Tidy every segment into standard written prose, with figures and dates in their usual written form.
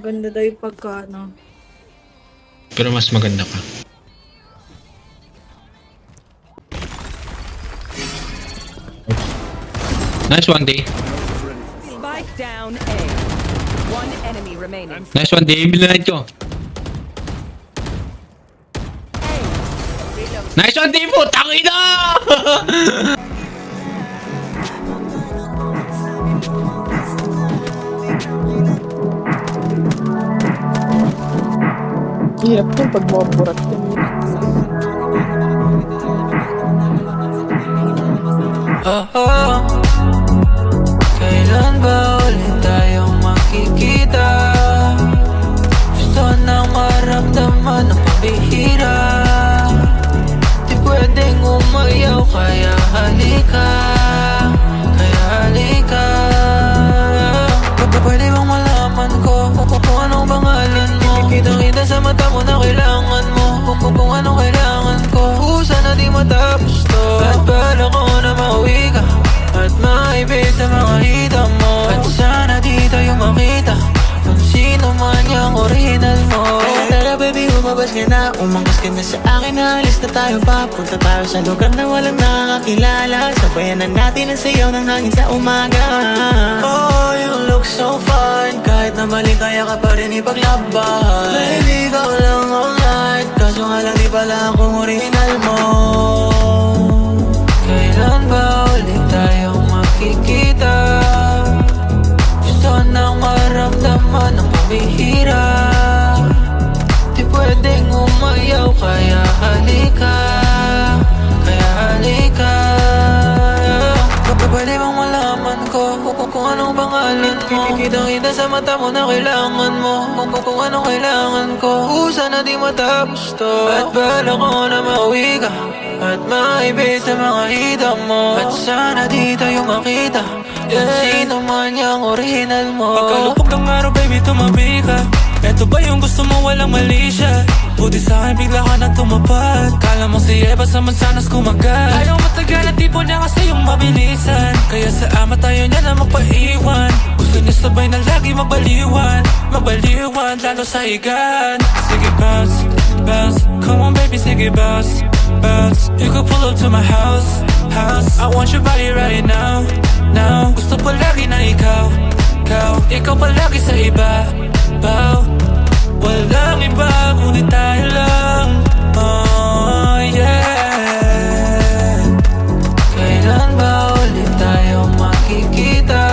maganda daw yung pagka, ano. Pero mas maganda ka. Nice one, day. Spike down A. One enemy remaining. Nice one, day. Bilanit ko. Nice one, day po. Tangina! Hirap yung pag maburat ka. Kailan ba ulit tayong makikita? Gusto nang maramdaman ang pabihira. Di pwedeng umayaw kaya halika. Kaya halika. Pwede bang malaman ko kung anong pangalan mo? Kitang-kita sa mata mo na kailangan mo. Kung anong kailangan ko. Sana di matapos to. At bala ko na mauwi ka at maibig sa mga hita mo. At sana di tayo makita kung sino man yung original mo. Tara baby, umabas ka na. Umangkas ka na sa akin. Alis na tayo, papunta tayo sa lugar na walang nakakilala. Sabayan na natin ang sayaw ng hangin sa umaga. Oh, you look so fine. Kahit na mali kaya ka pa rin ipaglaban. Baby, ikaw lang all night. Kaso nga lang di pala akong original mo. Kailan ba ulit tayong makikita? Gusto nang maramdaman ang pabihira. Di pwedeng umayaw kaya halika. Kaya halika. Pwede bang malaman ko kung anong pangalan mo? Kitang-kita sa mata mo na kailangan mo. Kung anong kailangan ko. Sana di matapos to. At bala ko na mauwi ka at maibig sa mga hita mo. At sana di tayo makita kung sino man yung original mo. Pagkalupog ng araw baby tumabi ka. Eto ba yung gusto mo walang mali siya? Buti sa'kin bigla ka na tumapad. Kala mo si Eva sa mansanas kumagat. Ayaw matagal at tipo niya kasi yung mabilisan. Kaya sa ama tayo niya na magpaiwan. Gusto niya sabay na lagi mabaliwan. Mabaliwan lalo sa higan. Sige bounce, bounce. Come on baby sige bounce, bounce. You could pull up to my house, house. I want your body right now, now. Gusto palagi na ikaw, ikaw palagi sa iba, bow. Walang iba kundi tayo lang. Oh yeah. Kailan ba ulit tayo makikita?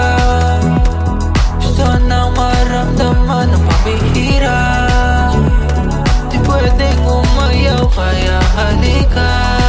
Gusto nang maramdaman ang pabihira. Di pwedeng umayaw kaya halika.